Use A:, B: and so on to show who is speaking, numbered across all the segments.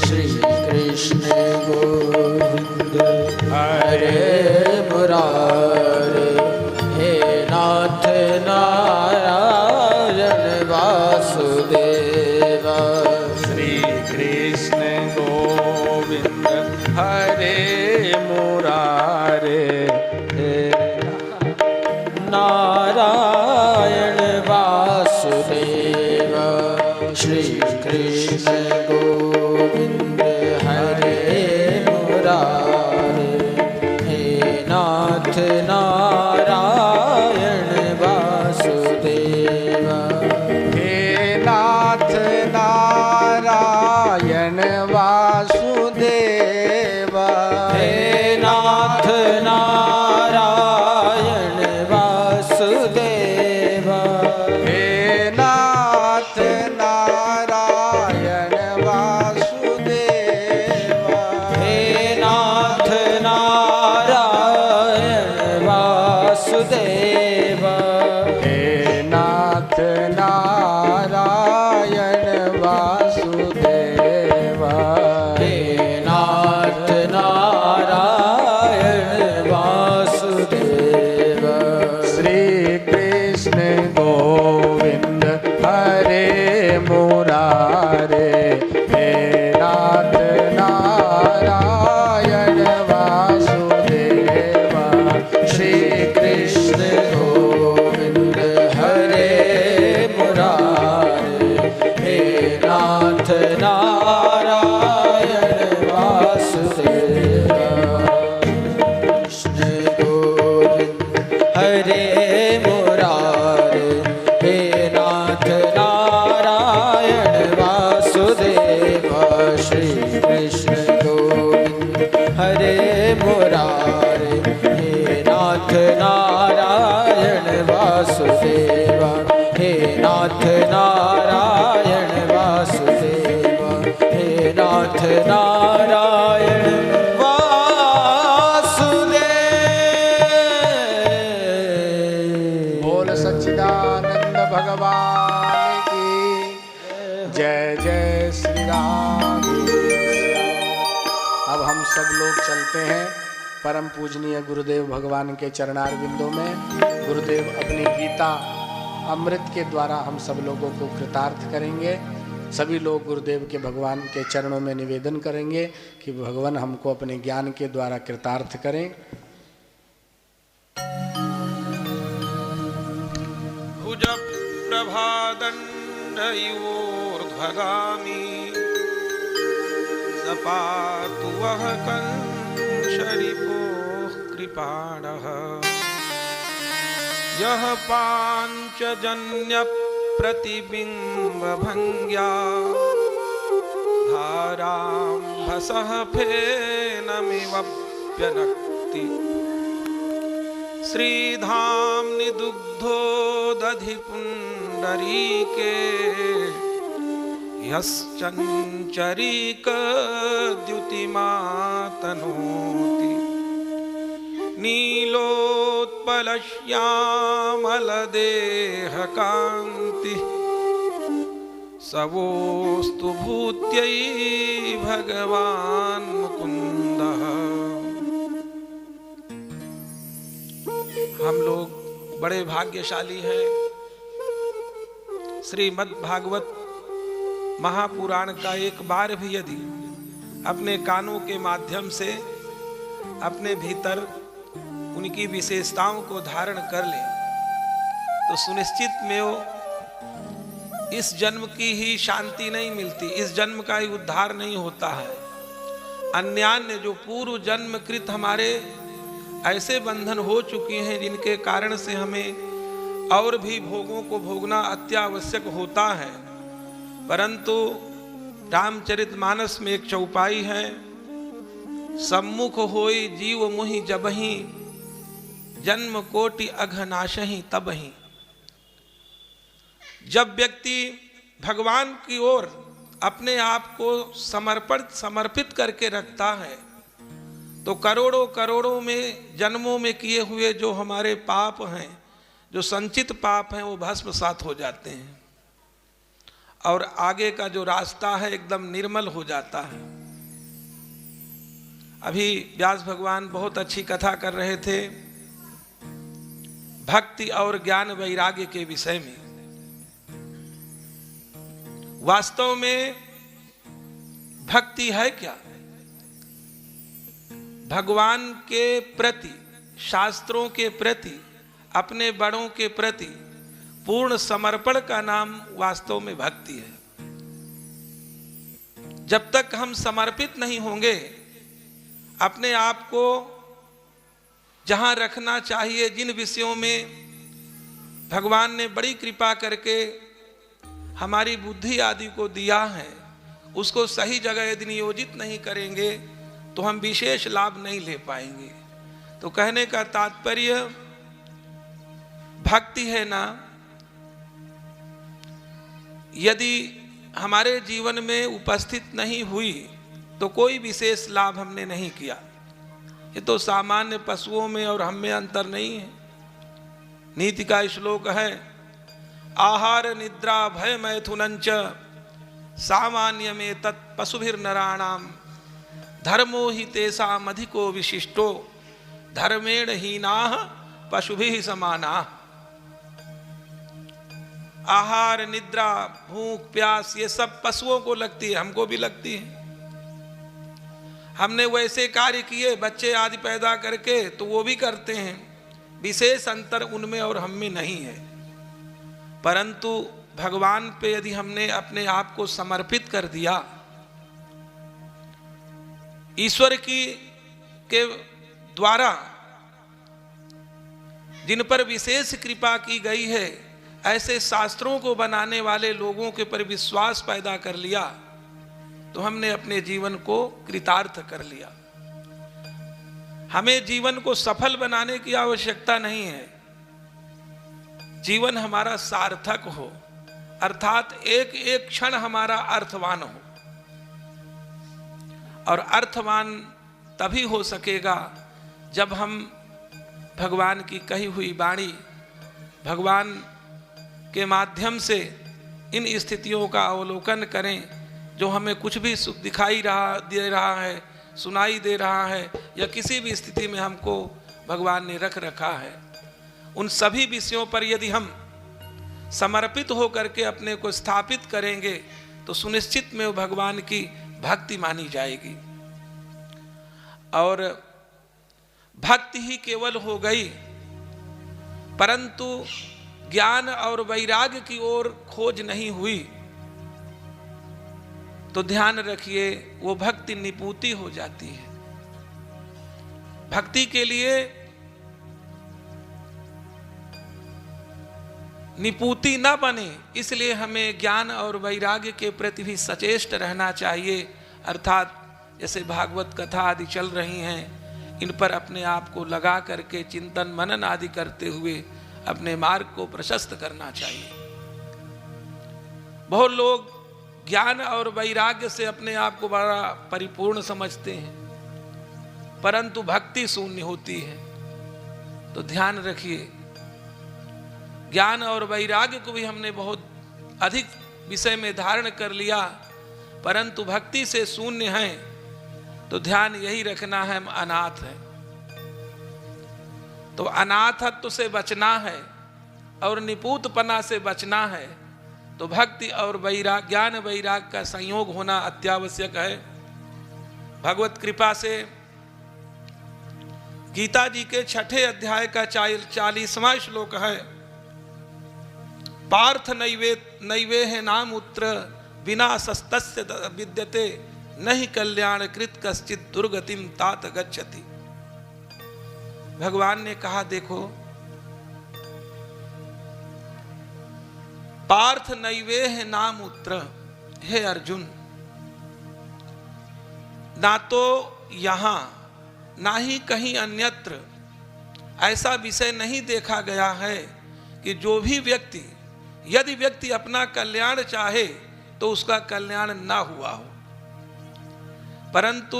A: श्री कृष्ण गोविंद हरे मुरारे, हे नाथ नारायण वासुदेवा।
B: श्री कृष्ण गोविंद हरे मुरारे, हे
A: नारायण वासुदेवा। श्री कृष्ण गोविंद हरे मुरारे, हे नाथ नारायण वासुदेवा।
B: हे नाथ नारायण वासुदेवा,
A: हे नाथ नारायण वासुदेवा।
B: हे नाथ नारायण वासुदेवा,
A: हे नाथ नारायण वासुदेवा।
B: हे नाथ नारायण वासुदेवा,
A: हे नाथ नारायण वासुदेवा।
B: श्री कृष्ण गोविंद हरे मुरारे, हे नाथ नारायण वासुदेवा।
A: श्री कृष्ण गोविंद हरे मुरारे, हे नाथ नारायण वासुदेवा। कृष्ण गोविंद हरे मुरारे, हे नाथ नारायण वासुदेवा। श्री कृष्ण गोविंद हरे मुरारे, हे नाथ नारायण वासुदेवा। हे नाथ नारायण वासुदेवा, हे नाथ नारायण वासुदेव।
B: बोल सच्चिदानंद भगवान की जय। जय श्री राम। अब हम सब लोग चलते हैं परम पूजनीय गुरुदेव भगवान के चरणारविंदों में। गुरुदेव अपनी गीता अमृत के द्वारा हम सब लोगों को कृतार्थ करेंगे। सभी लोग गुरुदेव के भगवान के चरणों में निवेदन करेंगे कि भगवान हमको अपने ज्ञान के द्वारा कृतार्थ करें।
C: भुज प्रभादण्डयोर्ध्वगामी, सपातु वः कंशरिपोः कृपाणः। यः पाञ्चजन्यप्रतिबिम्बभङ्ग्या, धाराम्भसः फेनमिवप्यनक्ति। श्रीधाम्नि दुग्धोदधिपुण्डरीके, यश्चञ्चरीकद्युतिमातनोति। नीलोत्पलश्यामलदेहकान्तिः, सवोस्तु भूत्यै भगवान् मुकुन्दः। हम लोग बड़े भाग्यशाली हैं। श्रीमद् भागवत महापुराण का एक बार भी यदि अपने कानों के माध्यम से अपने भीतर उनकी विशेषताओं को धारण कर ले तो सुनिश्चित में वो इस जन्म की ही शांति नहीं मिलती, इस जन्म का ही उद्धार नहीं होता है। अन्यान्य जो पूर्व जन्म कृत हमारे ऐसे बंधन हो चुके हैं जिनके कारण से हमें और भी भोगों को भोगना अत्यावश्यक होता है। परंतु रामचरितमानस में एक चौपाई है, सम्मुख होई जीव मुहि जबहि, जन्म कोटि अघनाशहि तबहि। जब व्यक्ति भगवान की ओर अपने आप को समर्पित करके रखता है तो करोड़ों करोड़ों में जन्मों में किए हुए जो हमारे पाप हैं, जो संचित पाप हैं, वो भस्मसात हो जाते हैं। और आगे का जो रास्ता है एकदम निर्मल हो जाता है। अभी व्यास भगवान बहुत अच्छी कथा कर रहे थे भक्ति और ज्ञान वैराग्य के विषय में। वास्तव में भक्ति है क्या? भगवान के प्रति, शास्त्रों के प्रति, अपने बड़ों के प्रति पूर्ण समर्पण का नाम वास्तव में भक्ति है। जब तक हम समर्पित नहीं होंगे, अपने आप को जहां रखना चाहिए, जिन विषयों में भगवान ने बड़ी कृपा करके हमारी बुद्धि आदि को दिया है, उसको सही जगह यदि नियोजित नहीं करेंगे तो हम विशेष लाभ नहीं ले पाएंगे। तो कहने का तात्पर्य भक्ति है ना, यदि हमारे जीवन में उपस्थित नहीं हुई तो कोई विशेष लाभ हमने नहीं किया। ये तो सामान्य पशुओं में और हम में अंतर नहीं है। नीति का श्लोक है, आहार निद्रा भय मैथुनंच सामान्य में तत् पशुभिर्नराणाम धर्मो ही तेषाम् अधिको विशिष्टो धर्मेण हीनाः पशुभिः समानाः। आहार, निद्रा, भूख, प्यास ये सब पशुओं को लगती है, हमको भी लगती है। हमने वैसे कार्य किए बच्चे आदि पैदा करके तो वो भी करते हैं, विशेष अंतर उनमें और हम में नहीं है। परंतु भगवान पे यदि हमने अपने आप को समर्पित कर दिया, ईश्वर के द्वारा जिन पर विशेष कृपा की गई है, ऐसे शास्त्रों को बनाने वाले लोगों के पर विश्वास पैदा कर लिया तो हमने अपने जीवन को कृतार्थ कर लिया। हमें जीवन को सफल बनाने की आवश्यकता नहीं है। जीवन हमारा सार्थक हो, अर्थात एक एक क्षण हमारा अर्थवान हो। और अर्थवान तभी हो सकेगा जब हम भगवान की कही हुई वाणी, भगवान के माध्यम से इन स्थितियों का अवलोकन करें जो हमें कुछ भी सुख दिखाई दे रहा है, सुनाई दे रहा है, या किसी भी स्थिति में हमको भगवान ने रख रखा है। उन सभी विषयों पर यदि हम समर्पित होकर के अपने को स्थापित करेंगे तो सुनिश्चित में वो भगवान की भक्ति मानी जाएगी। और भक्ति ही केवल हो गई, परंतु ज्ञान और वैराग्य की ओर खोज नहीं हुई तो ध्यान रखिए वो भक्ति निपुति हो जाती है। भक्ति के लिए निपुति ना बने, इसलिए हमें ज्ञान और वैराग्य के प्रति भी सचेष्ट रहना चाहिए। अर्थात जैसे भागवत कथा आदि चल रही हैं, इन पर अपने आप को लगा करके चिंतन मनन आदि करते हुए अपने मार्ग को प्रशस्त करना चाहिए। बहुत लोग ज्ञान और वैराग्य से अपने आप को बड़ा परिपूर्ण समझते हैं, परंतु भक्ति शून्य होती है। तो ध्यान रखिए, ज्ञान और वैराग्य को भी हमने बहुत अधिक विषय में धारण कर लिया, परंतु भक्ति से शून्य हैं, तो ध्यान यही रखना है हम अनाथ हैं। तो अनाथत्व से बचना है और निपुतपना से बचना है, तो भक्ति और वैराग, ज्ञान वैराग का संयोग होना अत्यावश्यक है। भगवत कृपा से गीता जी के 6ठे अध्याय का 40वां श्लोक है, पार्थ नैवेह नामुत्र विना सस्तस्य विद्यते नहीं कल्याण कृत कश्चित दुर्गतिम तात गच्छति। भगवान ने कहा, देखो पार्थ नैवेह नामुत्र, हे अर्जुन, ना तो यहां ना ही कहीं अन्यत्र ऐसा विषय नहीं देखा गया है कि जो भी व्यक्ति, यदि व्यक्ति अपना कल्याण चाहे तो उसका कल्याण ना हुआ हो, परंतु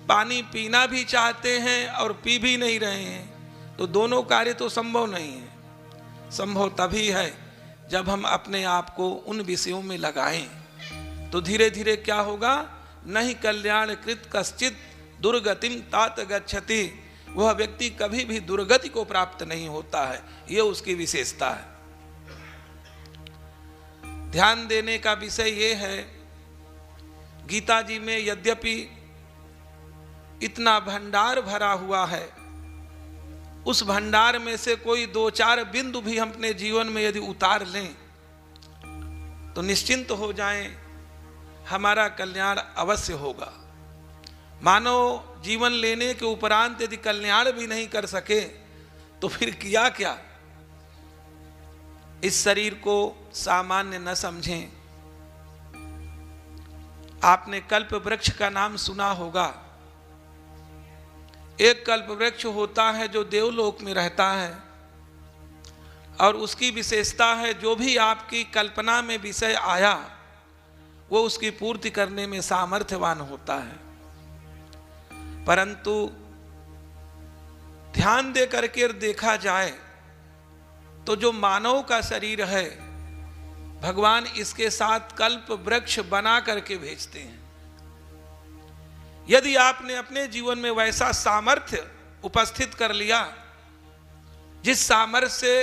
C: पानी पीना भी चाहते हैं और पी भी नहीं रहे हैं, तो दोनों कार्य तो संभव नहीं है। संभव तभी है जब हम अपने आप को उन विषयों में लगाएं तो धीरे धीरे क्या होगा, नहीं कल्याण कृत कश्चित दुर्गतिम तात गच्छति, वह व्यक्ति कभी भी दुर्गति को प्राप्त नहीं होता है। यह उसकी विशेषता है। ध्यान देने का विषय यह है, गीता जी में यद्यपि इतना भंडार भरा हुआ है, उस भंडार में से कोई 2-4 बिंदु भी हम अपने जीवन में यदि उतार लें तो निश्चिंत हो जाएं, हमारा कल्याण अवश्य होगा। मानव जीवन लेने के उपरांत यदि कल्याण भी नहीं कर सके तो फिर किया क्या। इस शरीर को सामान्य न समझें। आपने कल्प वृक्ष का नाम सुना होगा। एक कल्प वृक्ष होता है जो देवलोक में रहता है और उसकी विशेषता है, जो भी आपकी कल्पना में विषय आया वो उसकी पूर्ति करने में सामर्थ्यवान होता है। परंतु ध्यान दे करके देखा जाए तो जो मानव का शरीर है, भगवान इसके साथ कल्प वृक्ष बना करके भेजते हैं। यदि आपने अपने जीवन में वैसा सामर्थ्य उपस्थित कर लिया जिस सामर्थ्य से,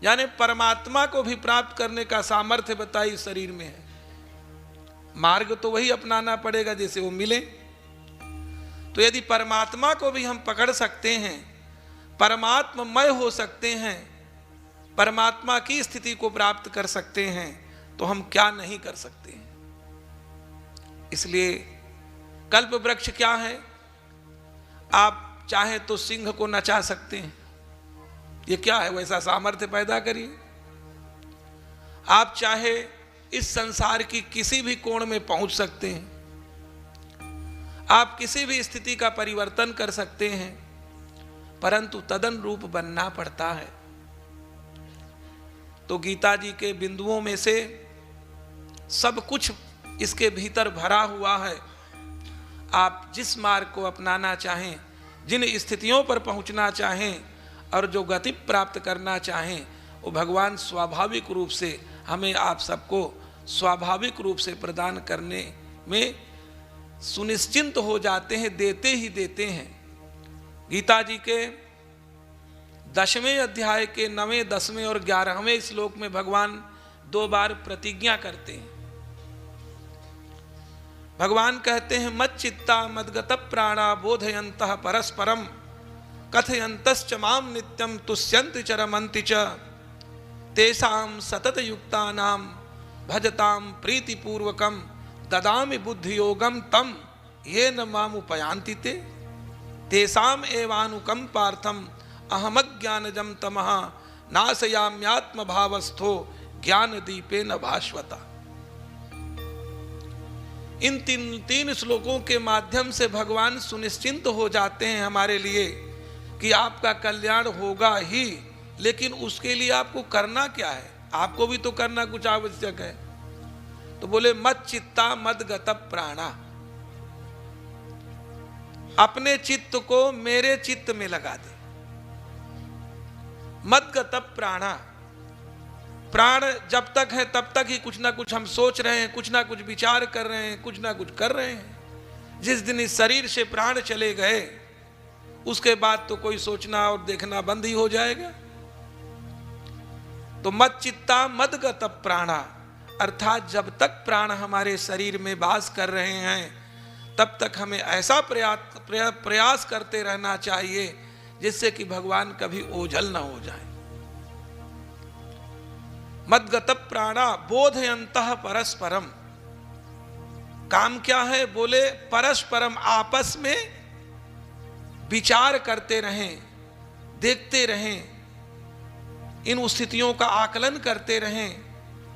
C: यानी परमात्मा को भी प्राप्त करने का सामर्थ्य बताई शरीर में है, मार्ग तो वही अपनाना पड़ेगा जैसे वो मिले। तो यदि परमात्मा को भी हम पकड़ सकते हैं, परमात्ममय हो सकते हैं, परमात्मा की स्थिति को प्राप्त कर सकते हैं, तो हम क्या नहीं कर सकते हैं। इसलिए कल्प वृक्ष क्या है, आप चाहे तो सिंह को नचा सकते हैं, ये क्या है, वैसा सामर्थ्य पैदा करिए। आप चाहे इस संसार की किसी भी कोण में पहुंच सकते हैं, आप किसी भी स्थिति का परिवर्तन कर सकते हैं, परंतु तदन रूप बनना पड़ता है। तो गीता जी के बिंदुओं में से सब कुछ इसके भीतर भरा हुआ है। आप जिस मार्ग को अपनाना चाहें, जिन स्थितियों पर पहुंचना चाहें और जो गति प्राप्त करना चाहें, वो भगवान स्वाभाविक रूप से हमें आप सबको स्वाभाविक रूप से प्रदान करने में सुनिश्चिंत हो जाते हैं, देते ही देते हैं। गीता जी के 10वें अध्याय के 9वें, 10वें और 11वें श्लोक में भगवान 2 बार प्रतिज्ञा करते हैं। भगवान कहते हैं, मच्चित्ता मद्गत प्राणा बोधयन्तः परस्परम कथयन्तश्च माम नित्यम तुष्यन्ति च रमन्ति च तेषां सतत युक्तानां भजतां प्रीतिपूर्वकं ददामि बुद्धियोगं तम येन मामुपयान्ति ते तेषाम् एवानुकंपार्थम अहमज्ञानजं तमः नाशयाम्यात्मभावस्थो ज्ञानदीपेन भास्वता। इन तीन श्लोकों के माध्यम से भगवान सुनिश्चिंत हो जाते हैं हमारे लिए कि आपका कल्याण होगा ही, लेकिन उसके लिए आपको करना क्या है, आपको भी तो करना कुछ आवश्यक है। तो बोले मत चित्ता मद गत प्राणा, अपने चित्त को मेरे चित्त में लगा दे। मद गत प्राणा, प्राण जब तक है तब तक ही कुछ ना कुछ हम सोच रहे हैं, कुछ ना कुछ विचार कर रहे हैं, कुछ ना कुछ कर रहे हैं। जिस दिन इस शरीर से प्राण चले गए उसके बाद तो कोई सोचना और देखना बंद ही हो जाएगा। तो मत चित्ता मद गत प्राणा, अर्थात जब तक प्राण हमारे शरीर में वास कर रहे हैं तब तक हमें ऐसा प्रयास करते रहना चाहिए जिससे कि भगवान कभी ओझल ना हो जाए। मद्गत प्राणा बोधयन्तः परस्परम, काम क्या है, बोले परस्परम, आपस में विचार करते रहें, देखते रहें, इन स्थितियों का आकलन करते रहें,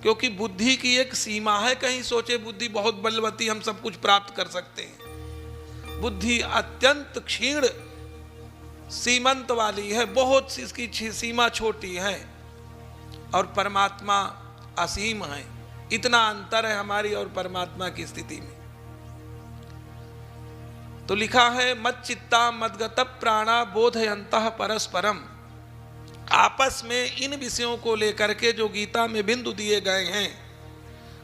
C: क्योंकि बुद्धि की एक सीमा है। कहीं सोचे बुद्धि बहुत बलवती हम सब कुछ प्राप्त कर सकते हैं, बुद्धि अत्यंत क्षीण सीमंत वाली है, बहुत इसकी सीमा छोटी है और परमात्मा असीम है। इतना अंतर है हमारी और परमात्मा की स्थिति में। तो लिखा है मत चित्ता मद्गत प्राणा बोधयन्तः परस्परम, आपस में इन विषयों को लेकर के जो गीता में बिंदु दिए गए हैं,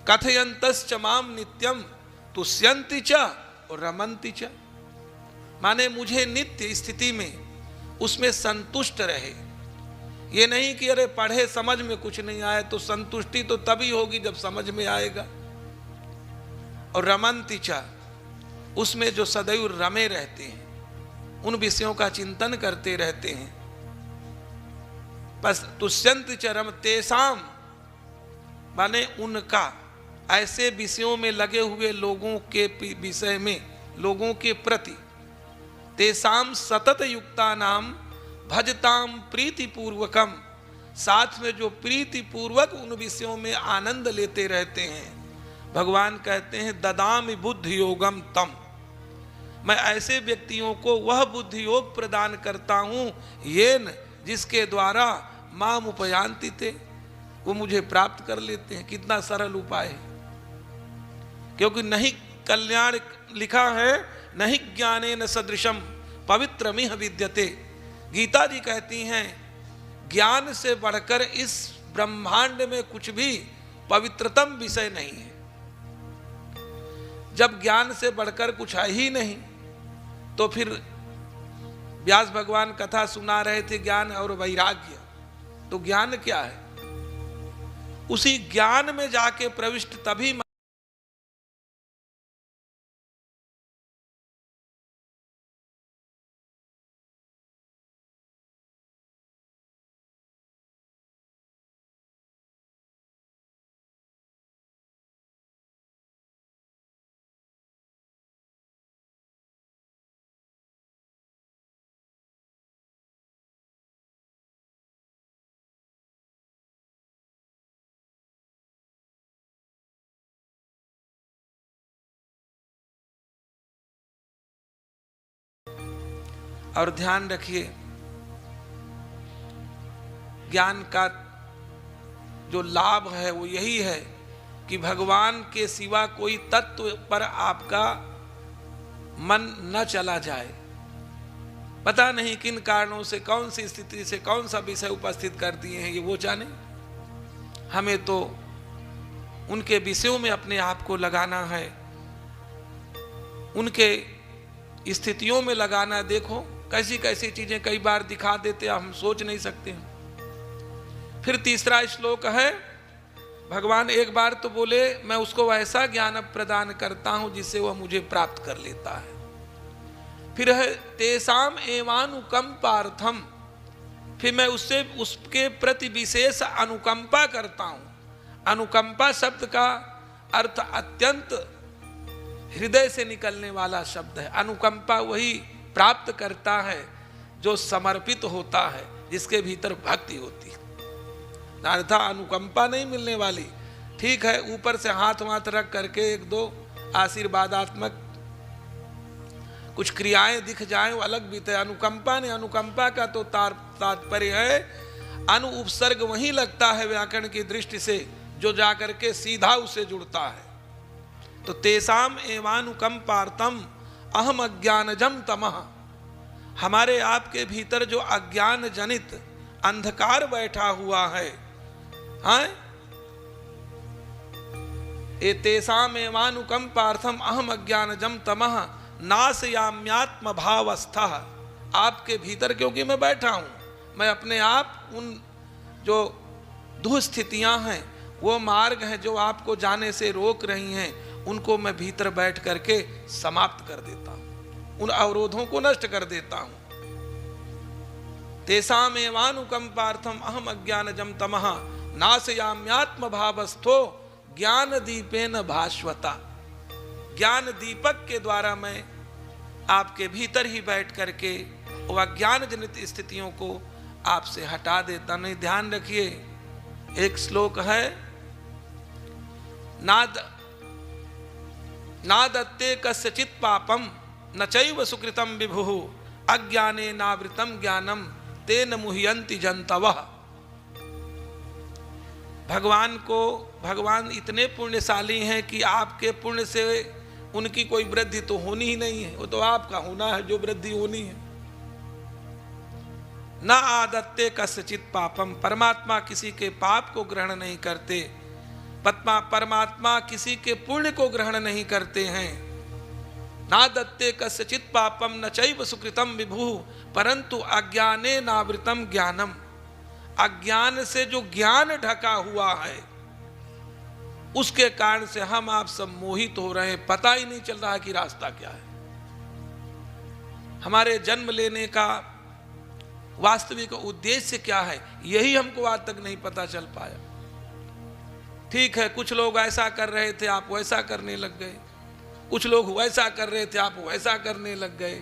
C: कथयंतश्च माम नित्यम तुष्यन्ति च और रमन्ति च, माने मुझे नित्य स्थिति में उसमें संतुष्ट रहे। ये नहीं कि अरे पढ़े समझ में कुछ नहीं आए, तो संतुष्टि तो तभी होगी जब समझ में आएगा। और रमन्ति च, उसमें जो सदैव रमे रहते हैं, उन विषयों का चिंतन करते रहते हैं। बस तुष्यन्ति च रम तेषाम, माने उनका, ऐसे विषयों में लगे हुए लोगों के विषय में, लोगों के प्रति, तेषाम सतत युक्ता नाम भजताम प्रीति पूर्वकम, साथ में जो प्रीति पूर्वक उन विषयों में आनंद लेते रहते हैं। भगवान कहते हैं ददामि बुद्धि योगम तम, मैं ऐसे व्यक्तियों को वह बुद्धि योग प्रदान करता हूं, येन, जिसके द्वारा माम उपयांति थे, वो मुझे प्राप्त कर लेते हैं। कितना सरल उपाय है, क्योंकि नहीं कल्याण लिखा है, नहीं ज्ञानेन सदृशम पवित्रमिह विद्यते। गीता जी कहती हैं ज्ञान से बढ़कर इस ब्रह्मांड में कुछ भी पवित्रतम विषय नहीं है। जब ज्ञान से बढ़कर कुछ है ही नहीं, तो फिर व्यास भगवान कथा सुना रहे थे ज्ञान और वैराग्य, तो ज्ञान क्या है? उसी ज्ञान में जाके प्रविष्ट तभी और ध्यान रखिए, ज्ञान का जो लाभ है वो यही है कि भगवान के सिवा कोई तत्व पर आपका मन न चला जाए। पता नहीं किन कारणों से, कौन सी स्थिति से कौन सा विषय उपस्थित कर दिए हैं, ये वो जाने। हमें तो उनके विषयों में अपने आप को लगाना है, उनके स्थितियों में लगाना। देखो कैसी कैसी चीजें कई बार दिखा देते, हम सोच नहीं सकते हैं। फिर तीसरा श्लोक है, भगवान एक बार तो बोले मैं उसको वैसा ज्ञान प्रदान करता हूं जिससे वह मुझे प्राप्त कर लेता है। फिर है तेषाम एवानुकंपार्थम, फिर मैं उससे उसके प्रति विशेष अनुकंपा करता हूं। अनुकंपा शब्द का अर्थ अत्यंत हृदय से निकलने वाला शब्द है। अनुकंपा वही प्राप्त करता है जो समर्पित होता है, जिसके भीतर भक्ति होती है। अन्यथा अनुकंपा नहीं मिलने वाली। ठीक है, ऊपर से हाथ वाथ रख करके एक दो आशीर्वादात्मक कुछ क्रियाएं दिख जाएं, वो अलग बीते। अनुकंपा ने, अनुकंपा का तो तात्पर्य है अनु उपसर्ग वहीं लगता है व्याकरण की दृष्टि से जो जाकर के सीधा उसे जुड़ता है। तो तेषाम एवानुकंपार्थम अहम अज्ञानजम तमः, हमारे आपके भीतर जो अज्ञान जनित अंधकार बैठा हुआ है, तेषाम एवानुकंपार्थम अहम अज्ञानजम तमः नाशयाम्यात्म भावस्थः, आपके भीतर क्योंकि मैं बैठा हूं, मैं अपने आप उन जो दुस्थितियां हैं, वो मार्ग हैं जो आपको जाने से रोक रही हैं, उनको मैं भीतर बैठ करके समाप्त कर देता हूं, उन अवरोधों को नष्ट कर देता हूं। तेषाम एवानुकंपार्थम अहम अज्ञानजम तमः नाशयाम्यात्म भावस्थो ज्ञान दीपेन भास्वता, ज्ञान दीपक के द्वारा मैं आपके भीतर ही बैठ करके वह अज्ञान जनित स्थितियों को आपसे हटा देता। नहीं, ध्यान रखिए, एक श्लोक है, नादत्ते कस्यचित् पापम न चैव सुकृतम विभुः अज्ञाने नावृतम ज्ञानम तेन मुह्यन्ति जन्तवः। भगवान इतने पुण्यशाली हैं कि आपके पुण्य से उनकी कोई वृद्धि तो होनी ही नहीं है, वो तो आपका होना है जो वृद्धि होनी है। न आदत्ते कस्यचित पापम, परमात्मा किसी के पाप को ग्रहण नहीं करते, परमात्मा किसी के पुण्य को ग्रहण नहीं करते हैं। नादत्ते कस्यचित पापम न चैव सुकृतम विभु, परंतु अज्ञाने नावृतम ज्ञानम, अज्ञान से जो ज्ञान ढका हुआ है उसके कारण से हम आप सब मोहित हो रहे हैं, पता ही नहीं चल रहा कि रास्ता क्या है। हमारे जन्म लेने का वास्तविक उद्देश्य क्या है, यही हमको आज तक नहीं पता चल पाया। ठीक है, कुछ लोग ऐसा कर रहे थे, आप वैसा करने लग गए, कुछ लोग वैसा कर रहे थे, आप वैसा करने लग गए,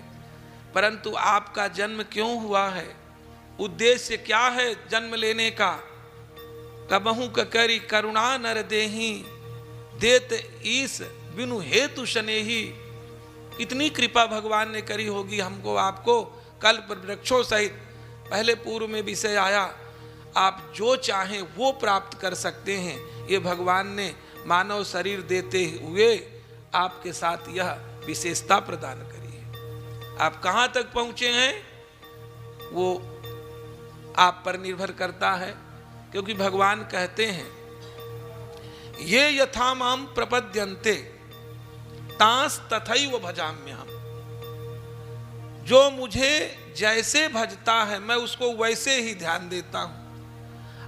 C: परंतु आपका जन्म क्यों हुआ है, उद्देश्य क्या है जन्म लेने का। कबहू करी करुणा नर देही, देत ईस बिनु हेतु शनेही। इतनी कृपा भगवान ने करी होगी हमको आपको, कल्प वृक्षों सहित। पहले पूर्व में विषय आया, आप जो चाहें वो प्राप्त कर सकते हैं। ये भगवान ने मानव शरीर देते हुए आपके साथ यह विशेषता प्रदान करी है। आप कहाँ तक पहुँचे हैं वो आप पर निर्भर करता है, क्योंकि भगवान कहते हैं ये यथा माम प्रपद्यन्ते तांस तथैव भजाम्यहम्। जो मुझे जैसे भजता है मैं उसको वैसे ही ध्यान देता हूं।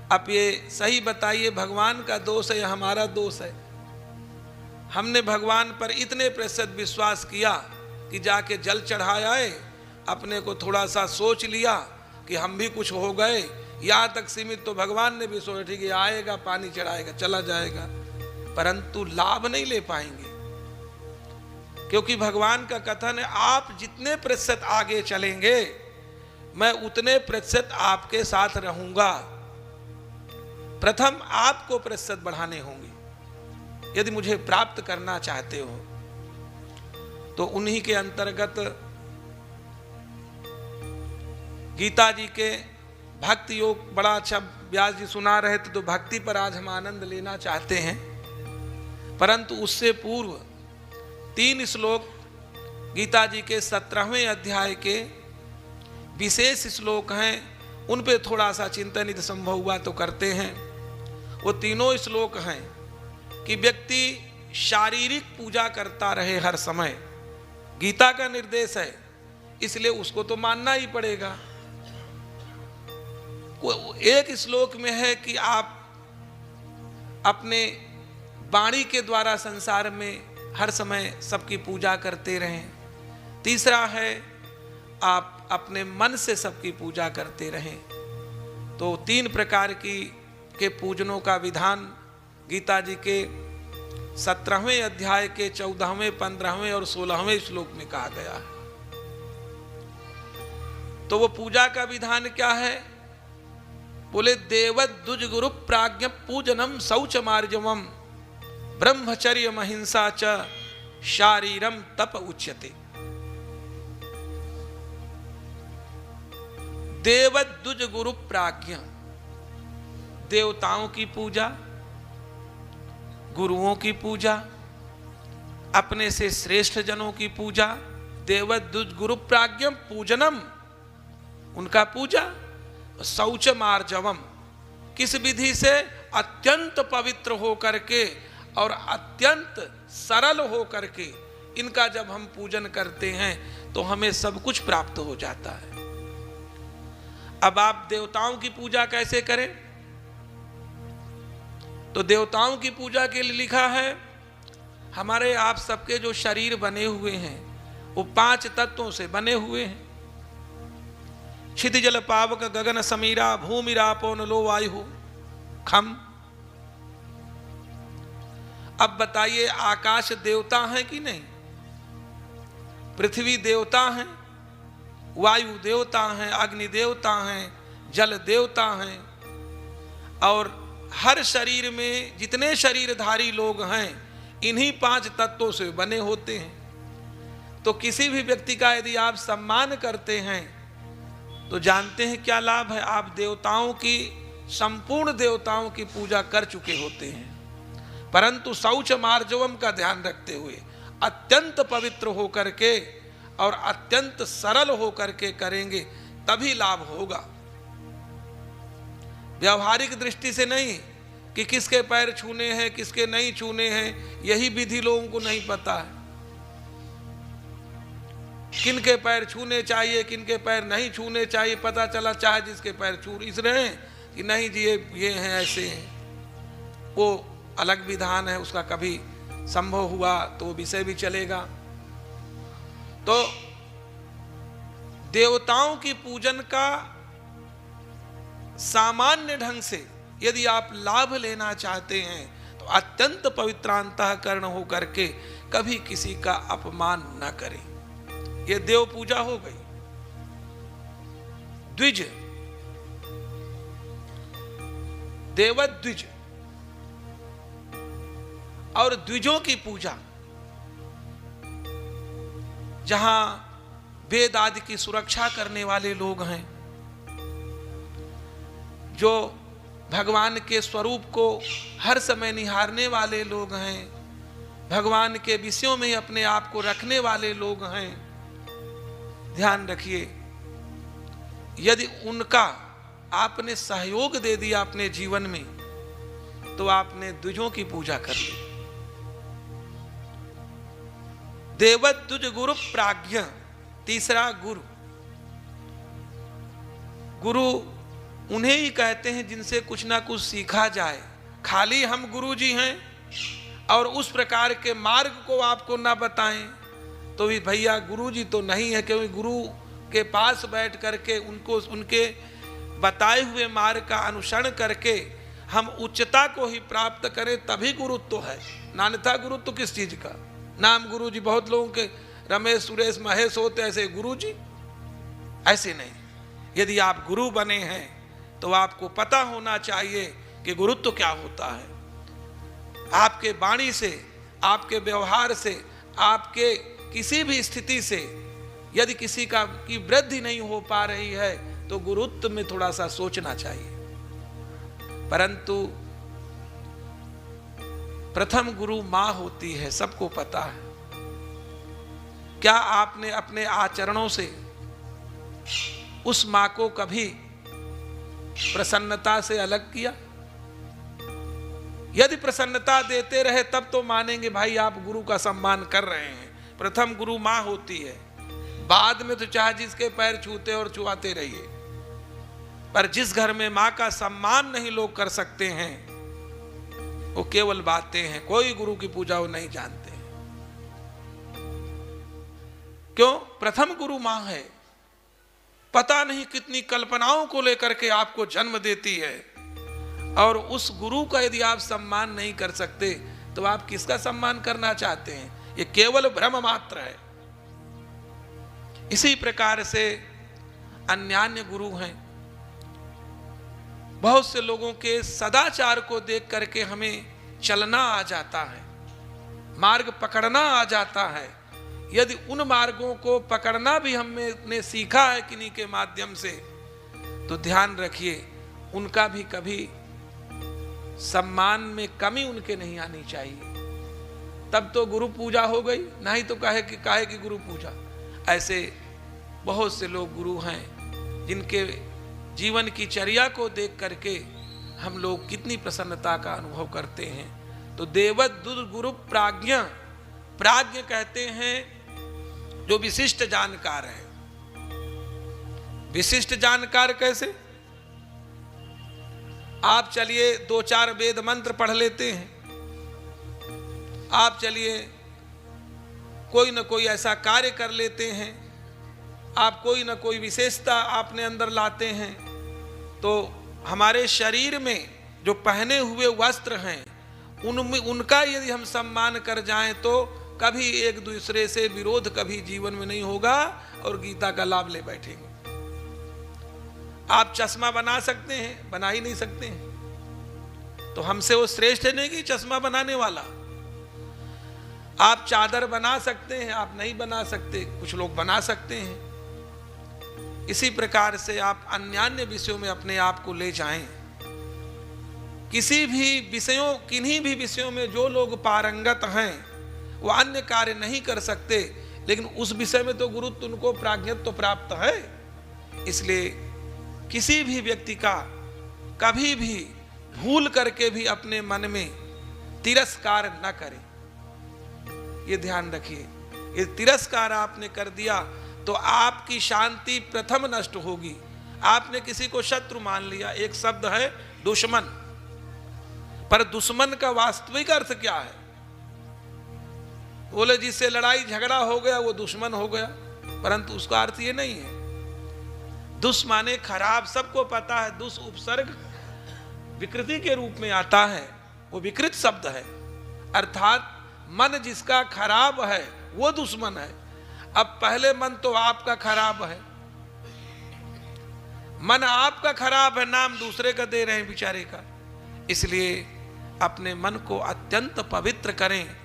C: अब ये सही बताइए, भगवान का दोष है या हमारा दोष है? हमने भगवान पर इतने प्रतिशत विश्वास किया कि जाके जल चढ़ाया है, अपने को थोड़ा सा सोच लिया कि हम भी कुछ हो गए, यहाँ तक सीमित तो भगवान ने भी सोचा ठीक है आएगा पानी चढ़ाएगा चला जाएगा, परंतु लाभ नहीं ले पाएंगे। क्योंकि भगवान का कथन है आप जितने प्रतिशत आगे चलेंगे मैं उतने प्रतिशत आपके साथ रहूंगा। प्रथम आपको प्रतिशत बढ़ाने होंगे यदि मुझे प्राप्त करना चाहते हो। तो उन्हीं के अंतर्गत गीता जी के भक्ति योग बड़ा अच्छा व्यास जी सुना रहे थे, तो भक्ति पर आज हम आनंद लेना चाहते हैं। परंतु उससे पूर्व 3 श्लोक गीता जी के 17वें अध्याय के विशेष श्लोक हैं, उन पे थोड़ा सा चिंतन यदि संभव हुआ तो करते हैं। वो तीनों श्लोक हैं कि व्यक्ति शारीरिक पूजा करता रहे हर समय, गीता का निर्देश है, इसलिए उसको तो मानना ही पड़ेगा। एक श्लोक में है कि आप अपने वाणी के द्वारा संसार में हर समय सबकी पूजा करते रहें। तीसरा है आप अपने मन से सबकी पूजा करते रहें। तो 3 प्रकार के पूजनों का विधान गीता जी के 17वें अध्याय के 14वें, 15वें और 16वें श्लोक में कहा गया है। तो वो पूजा का विधान क्या है? बोले देवद्दुज गुरु प्राज्ञ पूजनम शौच मार्जवम ब्रह्मचर्य महिंसा च शारीरम तप उच्यते। देवद्दुज गुरु प्राज्ञ, देवताओं की पूजा, गुरुओं की पूजा, अपने से श्रेष्ठ जनों की पूजा। देवद्दुज गुरु प्राज्ञ पूजनम, उनका पूजा। शौच मार्जवम, किस विधि से? अत्यंत पवित्र हो करके और अत्यंत सरल हो करके इनका जब हम पूजन करते हैं तो हमें सब कुछ प्राप्त हो जाता है। अब आप देवताओं की पूजा कैसे करें? तो देवताओं की पूजा के लिए लिखा है हमारे आप सबके जो शरीर बने हुए हैं वो 5 तत्वों से बने हुए हैं। क्षिति जल पावक गगन समीरा भूमिरापो नलो वायु खम। अब बताइए आकाश देवता है कि नहीं? पृथ्वी देवता है, वायु देवता है, अग्नि देवता है, जल देवता है। और हर शरीर में जितने शरीरधारी लोग हैं इन्हीं 5 तत्वों से बने होते हैं। तो किसी भी व्यक्ति का यदि आप सम्मान करते हैं तो जानते हैं क्या लाभ है? आप देवताओं की, संपूर्ण देवताओं की पूजा कर चुके होते हैं। परंतु शौच मार्जवम का ध्यान रखते हुए अत्यंत पवित्र होकर के और अत्यंत सरल होकर के करेंगे तभी लाभ होगा। व्यवहारिक दृष्टि से नहीं कि किसके पैर छूने हैं किसके नहीं छूने हैं, यही विधि लोगों को नहीं पता है। किनके पैर छूने चाहिए किनके पैर नहीं छूने चाहिए पता चला, चाहे जिसके पैर छू इस रहे हैं कि नहीं जी ये हैं ऐसे हैं, वो अलग विधान है, उसका कभी संभव हुआ तो विषय भी चलेगा। तो देवताओं की पूजन का सामान्य ढंग से यदि आप लाभ लेना चाहते हैं तो अत्यंत पवित्र अंतःकरण हो करके कभी किसी का अपमान न करें। यह देव पूजा हो गई। द्विज, देवद्विज और द्विजों की पूजा, जहां वेद आदि की सुरक्षा करने वाले लोग हैं, जो भगवान के स्वरूप को हर समय निहारने वाले लोग हैं, भगवान के विषयों में अपने आप को रखने वाले लोग हैं, ध्यान रखिए, यदि उनका आपने सहयोग दे दिया अपने जीवन में तो आपने द्विजों की पूजा कर ली। देवद्विज गुरु प्राज्ञ, तीसरा गुरु। गुरु उन्हें ही कहते हैं जिनसे कुछ ना कुछ सीखा जाए। खाली हम गुरु जी हैं और उस प्रकार के मार्ग को आपको ना बताएं तो भी भैया गुरु जी तो नहीं है, क्योंकि गुरु के पास बैठ करके उनको उनके बताए हुए मार्ग का अनुसरण करके हम उच्चता को ही प्राप्त करें तभी गुरुत्व है। नान्यथा गुरुत्व किस चीज का? नाम गुरु जी, बहुत लोगों के रमेश सुरेश महेश होते ऐसे गुरु जी, ऐसे नहीं। यदि आप गुरु बने हैं तो आपको पता होना चाहिए कि गुरुत्व क्या होता है। आपके वाणी से, आपके व्यवहार से, आपके किसी भी स्थिति से यदि किसी का की वृद्धि नहीं हो पा रही है तो गुरुत्व में थोड़ा सा सोचना चाहिए। परंतु प्रथम गुरु मां होती है, सबको पता है। क्या आपने अपने आचरणों से उस मां को कभी प्रसन्नता से अलग किया? यदि प्रसन्नता देते रहे तब तो मानेंगे भाई आप गुरु का सम्मान कर रहे हैं। प्रथम गुरु मां होती है, बाद में तो चाहे जिसके पैर छूते और छुआते रहिए, पर जिस घर में मां का सम्मान नहीं लोग कर सकते हैं वो केवल बातें हैं, कोई गुरु की पूजा वो नहीं जानते। क्यों? प्रथम गुरु मां है, पता नहीं कितनी कल्पनाओं को लेकर के आपको जन्म देती है, और उस गुरु का यदि आप सम्मान नहीं कर सकते तो आप किसका सम्मान करना चाहते हैं? ये केवल भ्रम मात्र है। इसी प्रकार से अन्यान्य गुरु हैं। बहुत से लोगों के सदाचार को देख करके हमें चलना आ जाता है, मार्ग पकड़ना आ जाता है। यदि उन मार्गों को पकड़ना भी हमने सीखा है किन्हीं के माध्यम से तो ध्यान रखिए उनका भी कभी सम्मान में कमी उनके नहीं आनी चाहिए। तब तो गुरु पूजा हो गई, नहीं तो काहे की गुरु पूजा। ऐसे बहुत से लोग गुरु हैं जिनके जीवन की चर्या को देख करके हम लोग कितनी प्रसन्नता का अनुभव करते हैं। तो देवद्विज गुरु प्राज्ञ, प्राज्ञ कहते हैं जो विशिष्ट जानकार है। विशिष्ट जानकार कैसे? आप चलिए 2-4 वेद मंत्र पढ़ लेते हैं, आप चलिए कोई न कोई ऐसा कार्य कर लेते हैं, आप कोई न कोई विशेषता आपने अंदर लाते हैं, तो हमारे शरीर में जो पहने हुए वस्त्र हैं उनमें उनका यदि हम सम्मान कर जाएं तो कभी एक दूसरे से विरोध कभी जीवन में नहीं होगा और गीता का लाभ ले बैठेंगे। आप चश्मा बना सकते हैं, बना ही नहीं सकते हैं तो हमसे वो श्रेष्ठ नहीं कि चश्मा बनाने वाला। आप चादर बना सकते हैं, आप नहीं बना सकते, कुछ लोग बना सकते हैं। इसी प्रकार से आप अन्यान्य विषयों में अपने आप को ले जाएं। किसी भी विषयों, किन्हीं भी विषयों में जो लोग पारंगत हैं वो अन्य कार्य नहीं कर सकते, लेकिन उस विषय में तो गुरुत्व उनको प्राज्ञत्व प्राप्त है। इसलिए किसी भी व्यक्ति का कभी भी भूल करके भी अपने मन में तिरस्कार न करें। ये ध्यान रखिए, ये तिरस्कार आपने कर दिया तो आपकी शांति प्रथम नष्ट होगी। आपने किसी को शत्रु मान लिया, एक शब्द है दुश्मन, पर दुश्मन का वास्तविक अर्थ क्या है? बोले जिससे लड़ाई झगड़ा हो गया वो दुश्मन हो गया, परंतु उसका अर्थ ये नहीं है। दुष् माने खराब, सबको पता है। दुष् उपसर्ग विकृति के रूप में आता है, वो विकृत शब्द है, अर्थात मन जिसका खराब है वो दुश्मन है। अब पहले मन तो आपका खराब है, मन आपका खराब है, नाम दूसरे का दे रहे हैं बेचारे का। इसलिए अपने मन को अत्यंत पवित्र करें,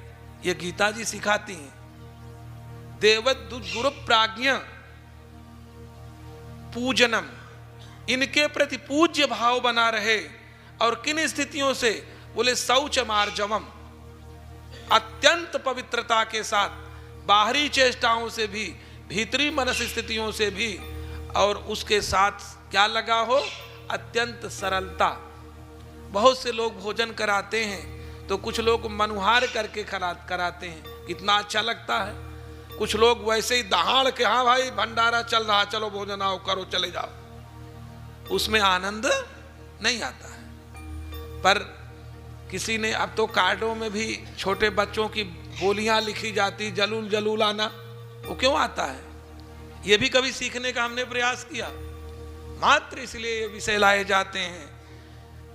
C: ये गीता जी सिखाती हैं। देवत गुरु प्राज्ञ पूजनम, इनके प्रति पूज्य भाव बना रहे। और किन स्थितियों से? बोले शौच मार्जवम, अत्यंत पवित्रता के साथ, बाहरी चेष्टाओं से भी, भीतरी मनस स्थितियों से भी, और उसके साथ क्या लगा हो? अत्यंत सरलता। बहुत से लोग भोजन कराते हैं तो कुछ लोग मनुहार करके कराते हैं, कितना अच्छा लगता है। कुछ लोग वैसे ही दहाड़ के, हाँ भाई भंडारा चल रहा, चलो भोजन आओ करो चले जाओ, उसमें आनंद नहीं आता है। पर किसी ने, अब तो कार्डों में भी छोटे बच्चों की बोलियां लिखी जाती, जलूल जलूल आना, वो क्यों आता है? ये भी कभी सीखने का हमने प्रयास किया? मात्र इसलिए ये विषय लाए जाते हैं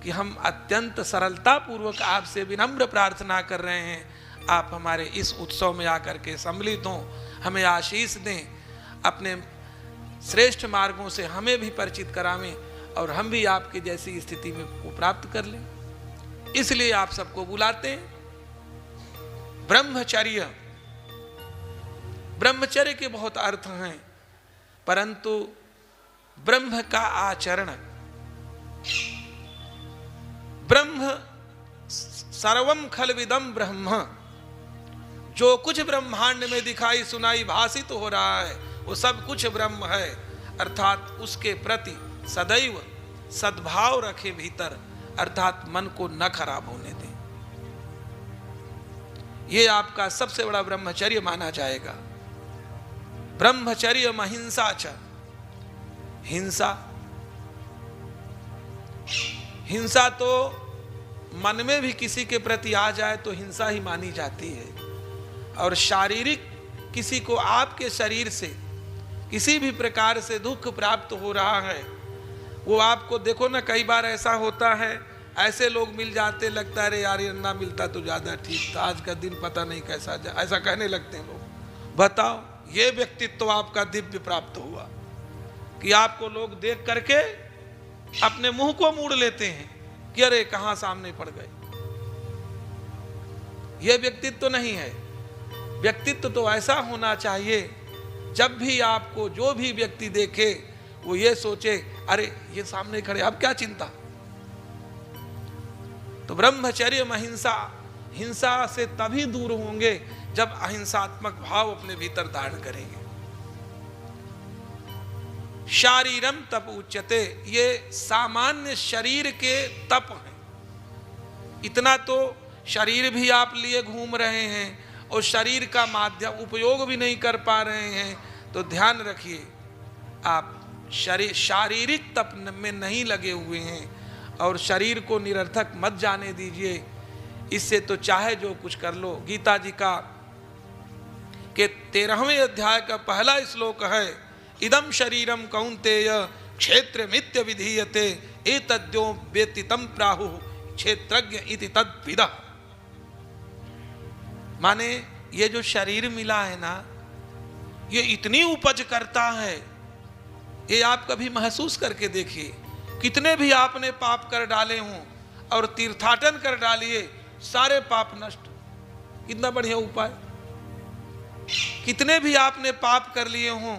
C: कि हम अत्यंत सरलता पूर्वक आपसे विनम्र प्रार्थना कर रहे हैं, आप हमारे इस उत्सव में आकर के सम्मिलित हों, हमें आशीष दें, अपने श्रेष्ठ मार्गों से हमें भी परिचित करावें और हम भी आपके जैसी स्थिति में वो प्राप्त कर लें। इसलिए आप सबको बुलाते हैं। ब्रह्मचर्य, ब्रह्मचर्य के बहुत अर्थ हैं, परंतु ब्रह्म का आचरण, ब्रह्म सर्वम खलविदम ब्रह्म, जो कुछ ब्रह्मांड में दिखाई सुनाई भाषित हो रहा है वो सब कुछ ब्रह्म है। अर्थात उसके प्रति सदैव सद्भाव रखे भीतर, अर्थात मन को न खराब होने दें। यह आपका सबसे बड़ा ब्रह्मचर्य माना जाएगा। ब्रह्मचर्य महिंसा च, हिंसा, हिंसा तो मन में भी किसी के प्रति आ जाए तो हिंसा ही मानी जाती है। और शारीरिक किसी को आपके शरीर से किसी भी प्रकार से दुख प्राप्त हो रहा है, वो आपको देखो ना, कई बार ऐसा होता है, ऐसे लोग मिल जाते, लगता है अरे यार ये ना मिलता तो ज्यादा ठीक था, आज का दिन पता नहीं कैसा जा, ऐसा कहने लगते हैं लोग। बताओ, ये व्यक्तित्व आपका दिव्य प्राप्त हुआ कि आपको लोग देख करके अपने मुंह को मोड़ लेते हैं कि अरे कहां सामने पड़ गए। यह व्यक्तित्व तो नहीं है। व्यक्तित्व तो ऐसा होना चाहिए, जब भी आपको जो भी व्यक्ति देखे वो ये सोचे अरे ये सामने खड़े, अब क्या चिंता। तो ब्रह्मचर्य महिंसा, हिंसा से तभी दूर होंगे जब अहिंसात्मक भाव अपने भीतर धारण करेंगे। शारीरम तप उच्यते, ये सामान्य शरीर के तप हैं। इतना तो शरीर भी आप लिए घूम रहे हैं और शरीर का माध्यम उपयोग भी नहीं कर पा रहे हैं, तो ध्यान रखिए आप शारीरिक तप में नहीं लगे हुए हैं और शरीर को निरर्थक मत जाने दीजिए। इससे तो चाहे जो कुछ कर लो। गीता जी का के 13वें अध्याय का पहला श्लोक है, इदम शरीरम कौन्तेय क्षेत्रमित्य विधीयते एतद्यो वेत्ति तं प्राहुः क्षेत्रज्ञ इति तद्विदः। माने ये जो शरीर मिला है ना, ये इतनी उपज करता है, ये आप कभी महसूस करके देखिए। कितने भी आपने पाप कर डाले हों और तीर्थाटन कर डालिए, सारे पाप नष्ट। कितना बढ़िया उपाय। कितने भी आपने पाप कर लिए हों,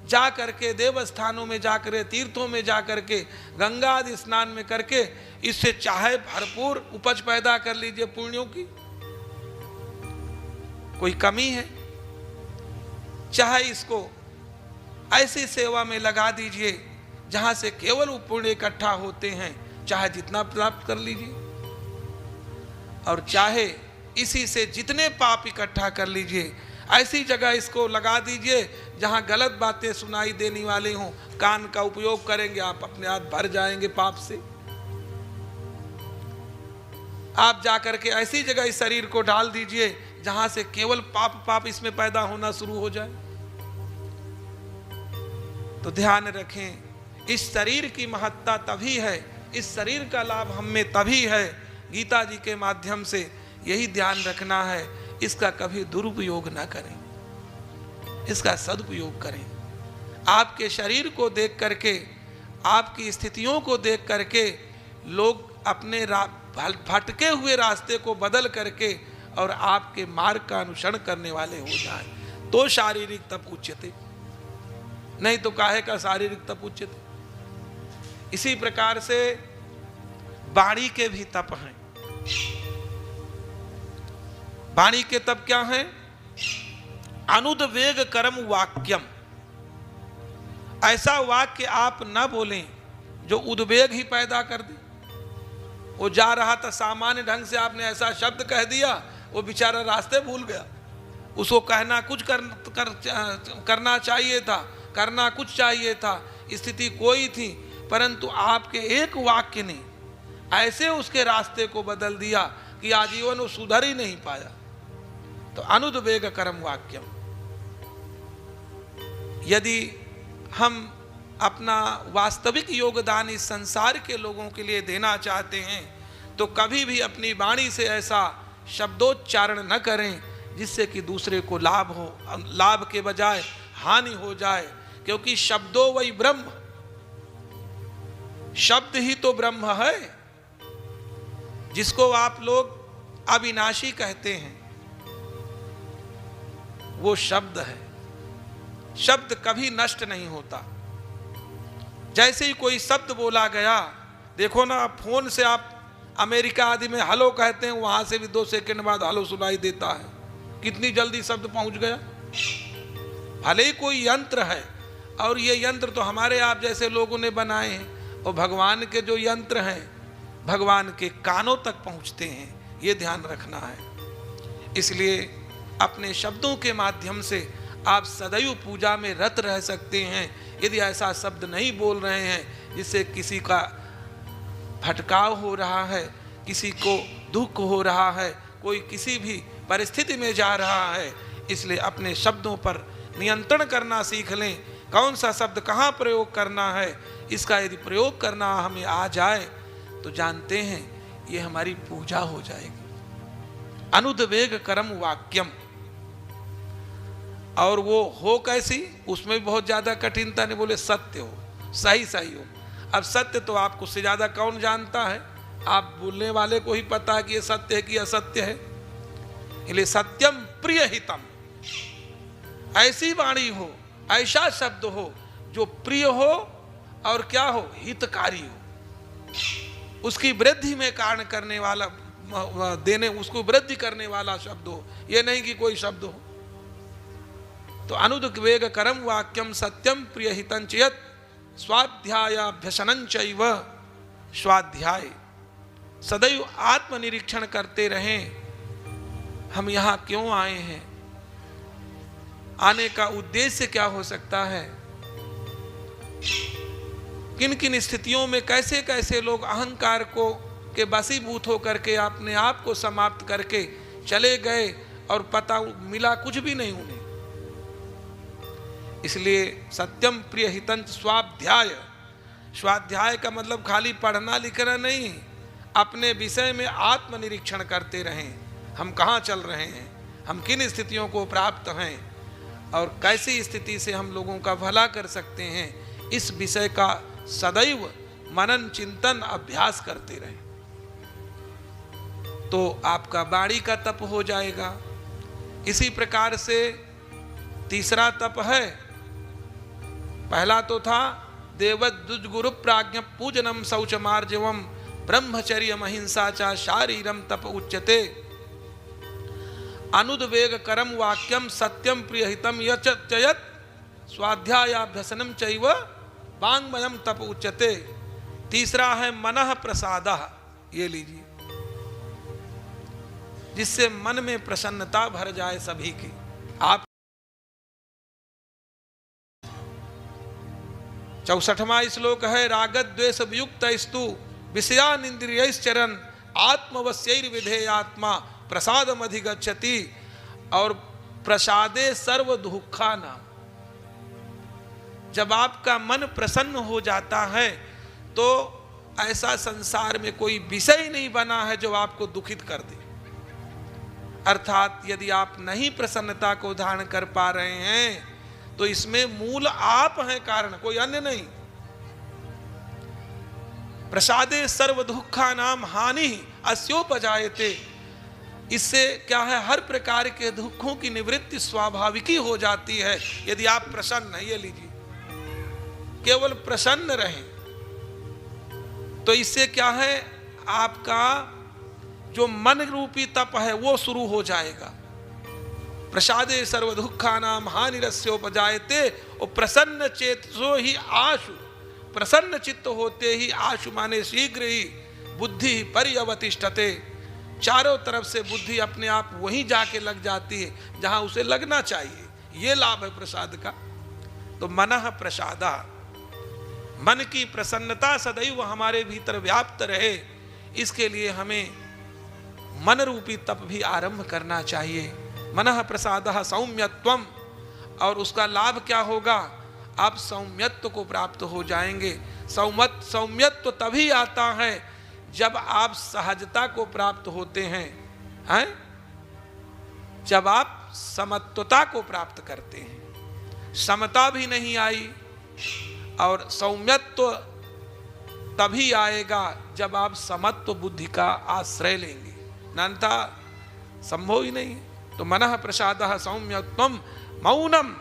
C: जा करके देवस्थानों में जाकर, तीर्थों में जा करके, गंगा आदि स्नान में करके, इससे चाहे भरपूर उपज पैदा कर लीजिए पुण्यों की, कोई कमी है? चाहे इसको ऐसी सेवा में लगा दीजिए जहां से केवल पुण्य इकट्ठा होते हैं, चाहे जितना प्राप्त कर लीजिए, और चाहे इसी से जितने पाप इकट्ठा कर लीजिए, ऐसी जगह इसको लगा दीजिए जहां गलत बातें सुनाई देने वाले हों। कान का उपयोग करेंगे आप अपने आप भर जाएंगे पाप से। आप जाकर के ऐसी जगह इस शरीर को डाल दीजिए जहां से केवल पाप इसमें पैदा होना शुरू हो जाए। तो ध्यान रखें, इस शरीर की महत्ता तभी है, इस शरीर का लाभ हम में तभी है। गीता जी के माध्यम से यही ध्यान रखना है, इसका कभी दुरुपयोग ना करें, इसका सदुपयोग करें। आपके शरीर को देख करके, आपकी स्थितियों को देख करके लोग अपने भटके हुए रास्ते को बदल करके और आपके मार्ग का अनुसरण करने वाले हो जाएं, तो शारीरिक तप उच्यते, नहीं तो काहे का शारीरिक तप उच्यते। इसी प्रकार से वाणी के भी तप हैं। वाणी के तप क्या हैं? अनुद्वेग कर्म वाक्यम, ऐसा वाक्य आप न बोलें जो उद्वेग ही पैदा कर दे। वो जा रहा था सामान्य ढंग से, आपने ऐसा शब्द कह दिया, वो बेचारा रास्ते भूल गया। उसको कहना कुछ करना चाहिए था, करना कुछ चाहिए था, स्थिति कोई थी, परंतु आपके एक वाक्य ने ऐसे उसके रास्ते को बदल दिया कि आजीवन वो सुधर ही नहीं पाया। तो अनुद्वेग कर्म वाक्यम। यदि हम अपना वास्तविक योगदान इस संसार के लोगों के लिए देना चाहते हैं तो कभी भी अपनी वाणी से ऐसा शब्दोच्चारण न करें जिससे कि दूसरे को लाभ हो, लाभ के बजाय हानि हो जाए। क्योंकि शब्दों वही ब्रह्म, शब्द ही तो ब्रह्म है, जिसको आप लोग अविनाशी कहते हैं, वो शब्द है। शब्द कभी नष्ट नहीं होता। जैसे ही कोई शब्द बोला गया, देखो ना, फोन से आप अमेरिका आदि में हेलो कहते हैं, वहां से भी 2 सेकंड बाद हेलो सुनाई देता है। कितनी जल्दी शब्द पहुंच गया। भले ही कोई यंत्र है, और ये यंत्र तो हमारे आप जैसे लोगों ने बनाए हैं, और भगवान के जो यंत्र हैं भगवान के कानों तक पहुंचते हैं, ये ध्यान रखना है। इसलिए अपने शब्दों के माध्यम से आप सदैव पूजा में रत रह सकते हैं। यदि ऐसा शब्द नहीं बोल रहे हैं जिससे किसी का भटकाव हो रहा है, किसी को दुख हो रहा है, कोई किसी भी परिस्थिति में जा रहा है, इसलिए अपने शब्दों पर नियंत्रण करना सीख लें। कौन सा शब्द कहाँ प्रयोग करना है, इसका यदि प्रयोग करना हमें आ जाए तो जानते हैं ये हमारी पूजा हो जाएगी। अनुद्वेग कर्म वाक्यम। और वो हो कैसी, उसमें भी बहुत ज्यादा कठिनता नहीं। बोले सत्य हो, सही सही हो। अब सत्य तो आपको से ज्यादा कौन जानता है? आप बोलने वाले को ही पता है कि ये सत्य है कि असत्य है। इसलिए सत्यम प्रिय हितम, ऐसी वाणी हो, ऐसा शब्द हो जो प्रिय हो और क्या हो, हितकारी हो, उसकी वृद्धि में कारण करने वाला, देने उसको वृद्धि करने वाला शब्द हो। ये नहीं कि कोई शब्द हो। तो अनुद्वेग कर्म वाक्यम सत्यम प्रिय हितं चेत् स्वाध्यायाभ्यसनं चैव। स्वाध्याय, सदैव आत्मनिरीक्षण करते रहें, हम यहाँ क्यों आए हैं, आने का उद्देश्य क्या हो सकता है, किन किन स्थितियों में कैसे कैसे लोग अहंकार को के वशीभूत होकर के अपने आप को समाप्त करके चले गए और पता मिला कुछ भी नहीं उन्हें। इसलिए सत्यम प्रिय हितं स्वाध्याय। स्वाध्याय का मतलब खाली पढ़ना लिखना नहीं, अपने विषय में आत्मनिरीक्षण करते रहें। हम कहाँ चल रहे हैं, हम किन स्थितियों को प्राप्त हैं और कैसी स्थिति से हम लोगों का भला कर सकते हैं, इस विषय का सदैव मनन चिंतन अभ्यास करते रहें तो आपका वाणी का तप हो जाएगा। इसी प्रकार से तीसरा तप है, पहला तो था देवद्विज गुरु प्राज्ञ पूजनम शौचमार्जवम ब्रह्मचर्य महिंसा च शारीरम तप उच्यते। अनुद्वेग कर्म वाक्यम सत्यम प्रिय हितम यत् स्वाध्यायाभ्यसनम चैव वाङ्मयम तप उच्यते। तीसरा है मनः प्रसादः, ये लीजिए, जिससे मन में प्रसन्नता भर जाए सभी की। आप 64वां श्लोक है, रागद्वेष वियुक्त स्तु विषयानिंद्रियश्चरन् आत्मवश्यैर्विधेयात्मा प्रसादमधिगच्छति। और प्रसादे सर्व दुःखा नाम, जब आपका मन प्रसन्न हो जाता है तो ऐसा संसार में कोई विषय नहीं बना है जो आपको दुखित कर दे। अर्थात यदि आप नहीं प्रसन्नता को धारण कर पा रहे हैं तो इसमें मूल आप हैं, कारण कोई अन्य नहीं। प्रसादे सर्व दुखा नाम हानि अस्योपजायते, इससे क्या है, हर प्रकार के दुखों की निवृत्ति स्वाभाविक ही हो जाती है यदि आप प्रसन्न हैं। ये लीजिए, केवल प्रसन्न रहें तो इससे क्या है, आपका जो मन रूपी तप है वो शुरू हो जाएगा। प्रसादे सर्व दुखा नाम हानिरस्योपजायते, और प्रसन्न चेतसो ही आशु, प्रसन्न चित्त होते ही आशु माने शीघ्र ही बुद्धि पर्यवतिष्ठते, चारों तरफ से बुद्धि अपने आप वहीं जाके लग जाती है जहां उसे लगना चाहिए। ये लाभ है प्रसाद का। तो मनः प्रसादा, मन की प्रसन्नता सदैव हमारे भीतर व्याप्त रहे, इसके लिए हमें मन रूपी तप भी आरंभ करना चाहिए। मनः प्रसादः सौम्यत्वम, और उसका लाभ क्या होगा, आप सौम्यत्व को प्राप्त हो जाएंगे। सौम्यत्व तभी आता है जब आप सहजता को प्राप्त होते हैं, जब आप समत्वता को प्राप्त करते हैं। समता भी नहीं आई और सौम्यत्व तभी आएगा जब आप समत्व बुद्धि का आश्रय लेंगे, अन्यथा संभव ही नहीं। तो मनः प्रसादः सौम्यत्वम मौनम,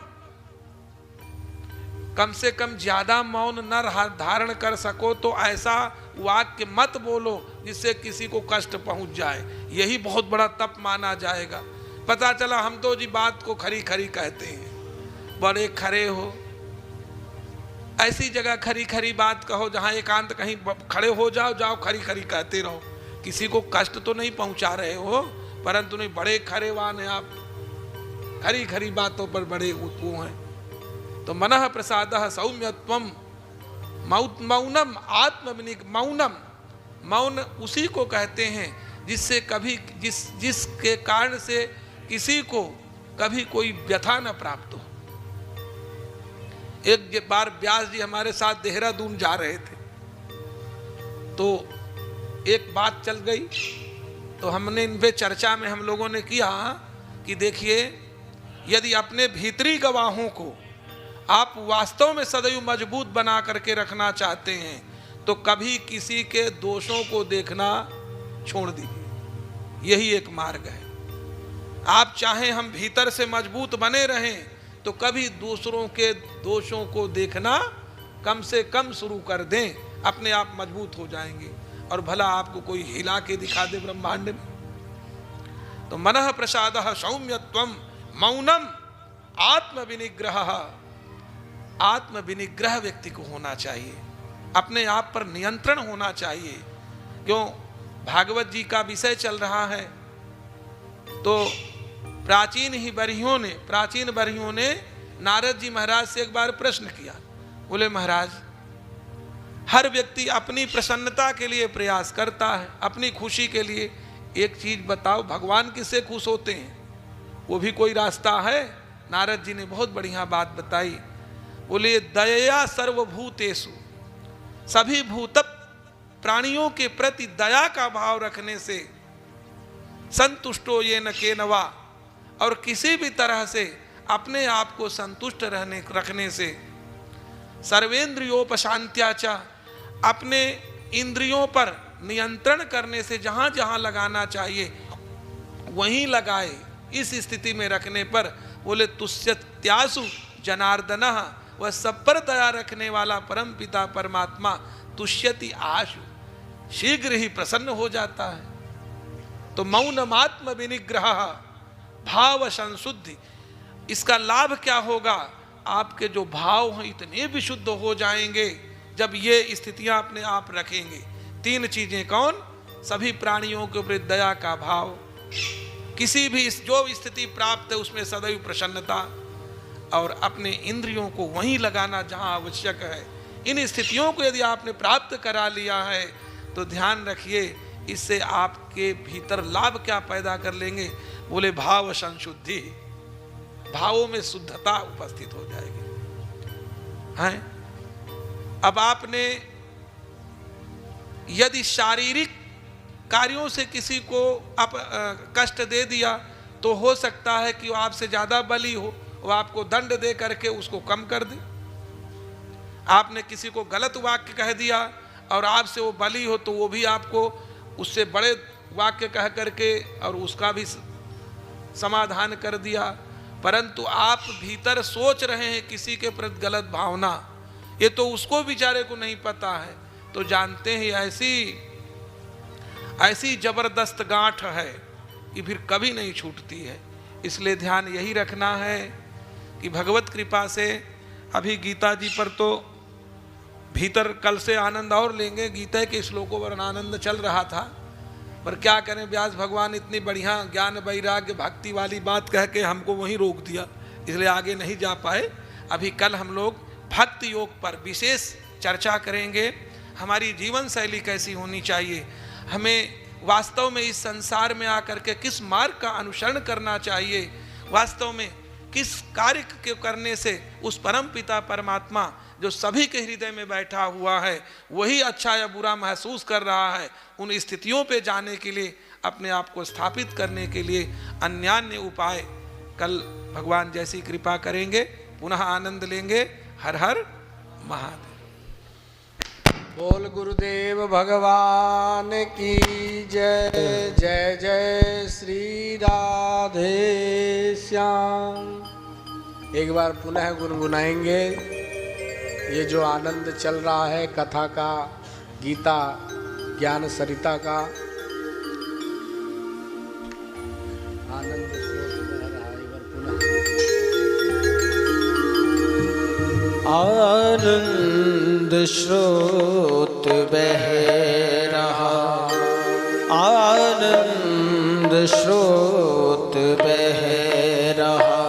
C: कम से कम ज्यादा मौन न धारण कर सको तो ऐसा वाक्य मत बोलो जिससे किसी को कष्ट पहुंच जाए, यही बहुत बड़ा तप माना जाएगा। पता चला हम तो जी बात को खरी खरी कहते हैं, बड़े खरे हो, ऐसी जगह खरी खरी बात कहो जहां एकांत कहीं खड़े हो जाओ खरी खरी कहते रहो, किसी को कष्ट तो नहीं पहुंचा रहे हो, परंतु नहीं बड़े खरेवान हैं आप, खरी खरी बातों पर बड़े वो हैं। तो मनः प्रसादः सौम्यत्वम मौनम आत्मविनिग्रह, मौनम, मौन उसी को कहते हैं जिससे कभी जिसके कारण से किसी को कभी कोई व्यथा न प्राप्त हो। एक बार व्यास जी हमारे साथ देहरादून जा रहे थे तो एक बात चल गई, तो हमने इन पे चर्चा में हम लोगों ने किया कि देखिए, यदि अपने भीतरी गवाहों को आप वास्तव में सदैव मजबूत बना करके रखना चाहते हैं तो कभी किसी के दोषों को देखना छोड़ दीजिए, यही एक मार्ग है। आप चाहें हम भीतर से मजबूत बने रहें तो कभी दूसरों के दोषों को देखना कम से कम शुरू कर दें, अपने आप मजबूत हो जाएंगे और भला आपको कोई हिला के दिखा दे ब्रह्मांड में। तो मनः प्रसादः सौम्यत्वम मौनम आत्मविनिग्रह, आत्मविनिग्रह व्यक्ति को होना चाहिए, अपने आप पर नियंत्रण होना चाहिए। क्यों, भागवत जी का विषय चल रहा है तो प्राचीन बरियों ने नारद जी महाराज से एक बार प्रश्न किया, बोले महाराज, हर व्यक्ति अपनी प्रसन्नता के लिए प्रयास करता है, अपनी खुशी के लिए, एक चीज बताओ, भगवान किससे खुश होते हैं, वो भी कोई रास्ता है? नारद जी ने बहुत बढ़िया बात बताई, बोले दया सर्वभूतेषु, सभी भूत प्राणियों के प्रति दया का भाव रखने से, संतुष्टो येन केनवा, और किसी भी तरह से अपने आप को संतुष्ट रखने से, सर्वेंद्रियोपशांत्या च, अपने इंद्रियों पर नियंत्रण करने से, जहां जहां लगाना चाहिए वहीं लगाए, इस स्थिति में रखने पर बोले तुष्यत्यासु जनार्दनः, वह सब पर दया रखने वाला परम पिता परमात्मा तुष्यति आशु, शीघ्र ही प्रसन्न हो जाता है। तो मौनमात्म विनिग्रह, भाव संशुद्धि, इसका लाभ क्या होगा, आपके जो भाव हैं इतने विशुद्ध हो जाएंगे जब ये स्थितियां अपने आप रखेंगे। 3 चीजें कौन? सभी प्राणियों के ऊपर दया का भाव, किसी भी जो स्थिति प्राप्त है उसमें सदैव प्रसन्नता, और अपने इंद्रियों को वहीं लगाना जहां आवश्यक है। इन स्थितियों को यदि आपने प्राप्त करा लिया है तो ध्यान रखिए, इससे आपके भीतर लाभ क्या पैदा कर लेंगे? बोले भाव संशुद्धि, भावों में शुद्धता उपस्थित हो जाएगी। हैं? अब आपने यदि शारीरिक कार्यों से किसी को आप कष्ट दे दिया तो हो सकता है कि वो आपसे ज्यादा बली हो, वो आपको दंड दे करके उसको कम कर दे। आपने किसी को गलत वाक्य कह दिया और आपसे वो बली हो तो वो भी आपको उससे बड़े वाक्य कह करके और उसका भी समाधान कर दिया। परंतु आप भीतर सोच रहे हैं किसी के प्रति गलत भावना, ये तो उसको बेचारे को नहीं पता है। तो जानते हैं ऐसी जबरदस्त गांठ है कि फिर कभी नहीं छूटती है। इसलिए ध्यान यही रखना है कि भगवत कृपा से अभी गीता जी पर तो भीतर कल से आनंद और लेंगे। गीता के श्लोकों पर आनंद चल रहा था, पर क्या करें, व्यास भगवान इतनी बढ़िया ज्ञान वैराग्य भक्ति वाली बात कह के हमको वहीं रोक दिया, इसलिए आगे नहीं जा पाए। अभी कल हम लोग भक्ति योग पर विशेष चर्चा करेंगे। हमारी जीवन शैली कैसी होनी चाहिए, हमें वास्तव में इस संसार में आकर के किस मार्ग का अनुसरण करना चाहिए, वास्तव में किस कार्य के करने से उस परम पिता परमात्मा जो सभी के हृदय में बैठा हुआ है वही अच्छा या बुरा महसूस कर रहा है, उन स्थितियों पे जाने के लिए, अपने आप को स्थापित करने के लिए अन्यान्य उपाय कल भगवान जैसी कृपा करेंगे, पुनः आनंद लेंगे। हर हर महादेव।
B: बोल गुरुदेव भगवान की जय। जय जय श्री राधे श्याम। एक बार पुनः गुनगुनाएंगे ये जो आनंद चल रहा है कथा का, गीता ज्ञान सरिता का आनंद बह रहा है। एक बार पुनः
A: आनंद स्रोत बह रहा, आनंद स्रोत बह रहा,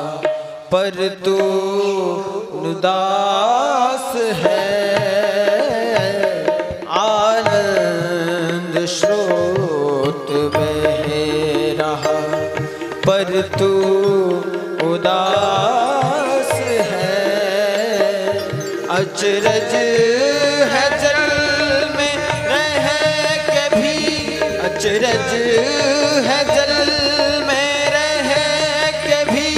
A: पर तू उदास है। आनंद स्रोत बह रहा, पर तू उदास है। अचरज है जल में रह के भी, अचरज है जल में रह के भी,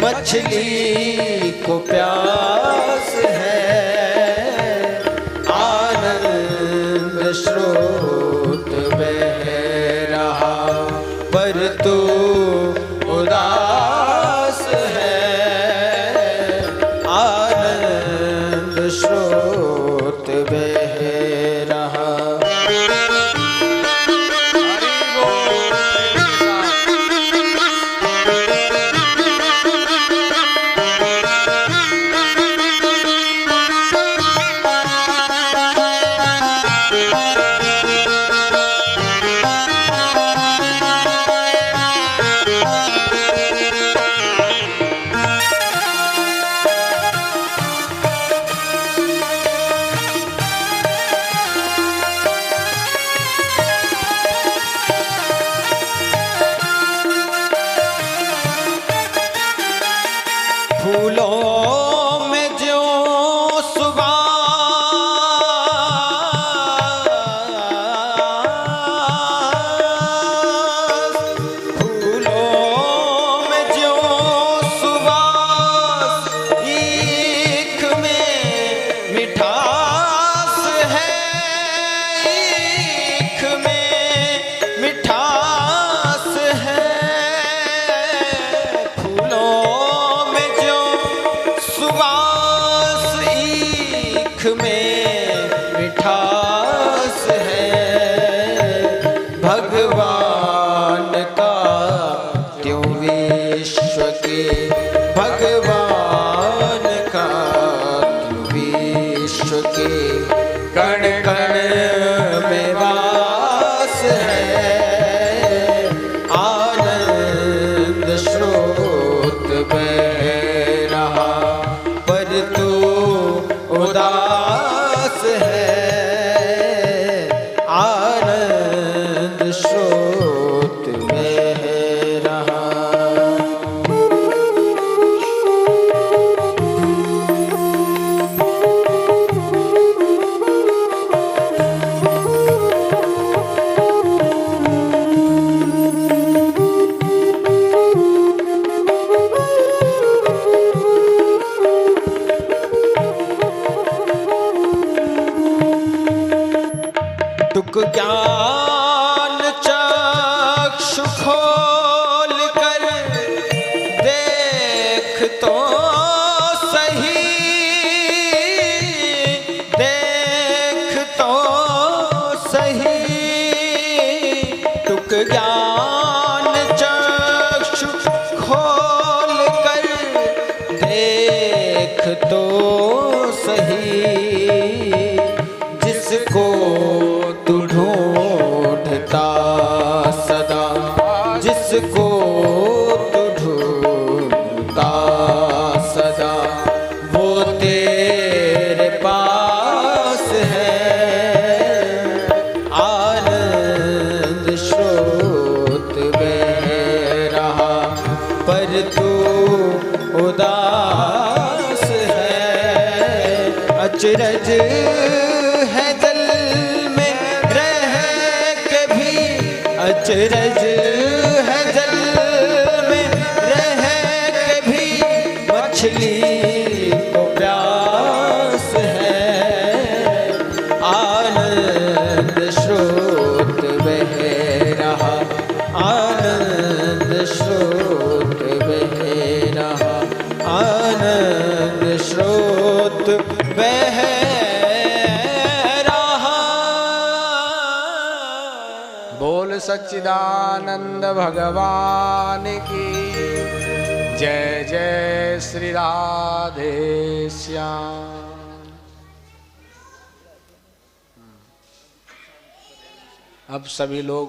A: मछली को प्यास है। आनंद स्रोत बह रहा, पर तू उदास है। आनंद स्रोत बह रहा। फूलों में जो सुबास, फूलों में जो सुबास, ईख में मिठास है। ईख में मिठास है। फूलों में जो सुबास, ईख में मिठास है। भगवान का क्यों विश्व के, भगवान का क्यों विश्व के टुक ज्ञान चक्षु खोल कर देख तो सही, देख तो सही। टुक ज्ञान चक्षु खोल कर देख तो सही, जिसको तू ढूंढता सदा, जिसको तू ढूंढता सदा, वो तेरे पास है। आनंद स्रोत बह रहा पर तू उदास है। अचरज है जल में रह के भी, अचरज है जल में रह के भी, मछली को प्यास है। आनंद स्रोत बह रहा, आनंद स्रोत बह रहा, आनंद स्रोत बह रहा।
B: बोल सच्चिदानंद भगवान की जय। जय श्री राधे श्याम। अब सभी लोग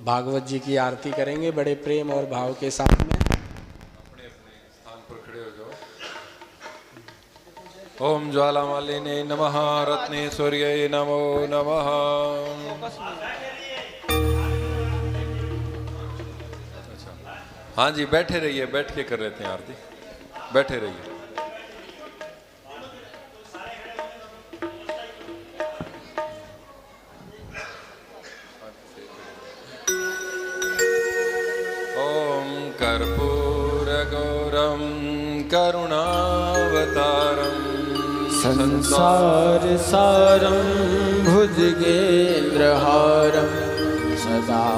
B: भागवत जी की आरती करेंगे बड़े प्रेम और भाव के साथ में।
D: अपने अपने स्थान पर खड़े हो जाओ। ओम ज्वालामालिने नमः, रत्नेश्वर्यै नमो नमः। हाँ जी, बैठे रहिए, बैठ के कर रहे थे आरती, बैठे रहिए। ओम कर्पूरगौरम करुणावतारम
A: संसार सारं भुजगेन्द्रहारं सदा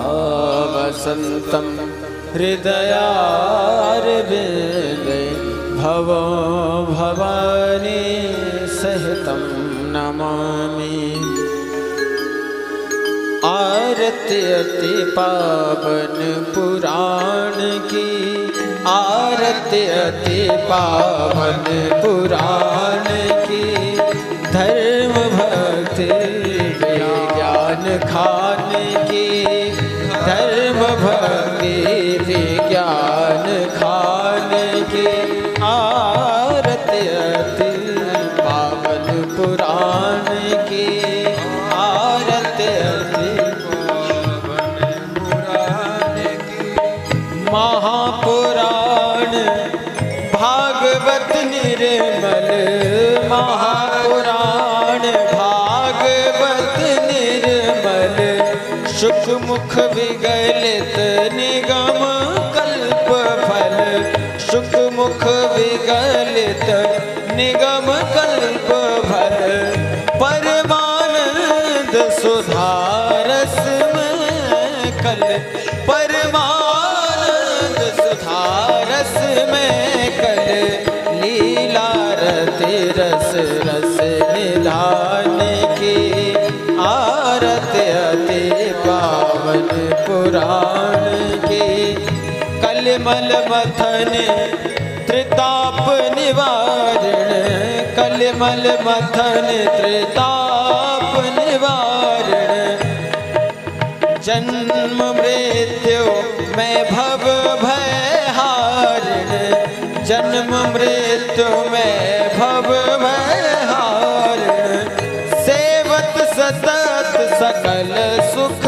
A: वसन्तं हृदयारविन्दे भवो भवानी सहितं नमामि। आरती अति पावन पुराण की, आरती अति पावन पुराण की, धर्म भक्ति विज्ञान खान की, धर्म भक्ति विज्ञान खान की। आरती अति पावन पुराण की, आरती अति महापुराण भागवत निर्मल, महापुराण भागवत निर्मल, शुक मुख विगलित निगम कल्प फल, शुक मुख विगलित निगम कल्प फल, परमानंद सुधारस में कल, परमानंद सुधारस में कल, लीला रति रस रस निधान की। आरती अति पावन पुराण की, कलमल मथन त्रिताप निवारण, कलमल मथन त्रिताप निवारण, जन्म मृत्यु में भव भय हारण, जन्म मृत्यु में भव भय हारण, सेवत सतत सकल सुख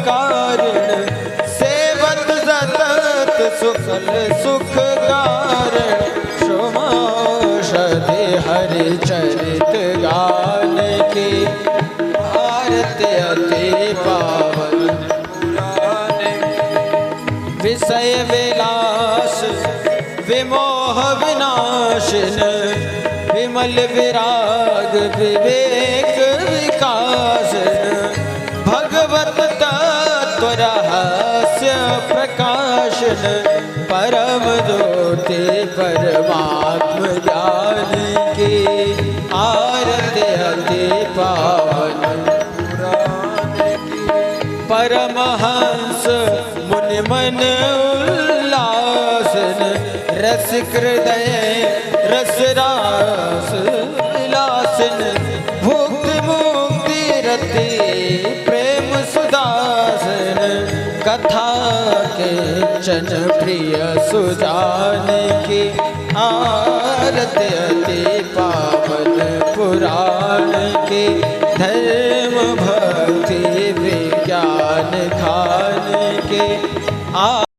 A: कारण, सेवत सतत सकल सुख कारण, सुमौषधि हरि चरित गान की। आरती अति पावन पुराण, विषय विलास विमोह विनाशन, विमल विराग विवेक विकासन, भग दर्शन परम ज्योति परमात्म ज्ञान की आरती अति पावन पुराण की। परमहंस मुनि मन उल्लासन रसिक हृदय रस रास विलासन भुक्त मुक्ति रति प्रेम सुदासन कथा के चन प्रिय सुजान की आरती अति पावन पुराण की। धर्म भक्ति विज्ञान खान के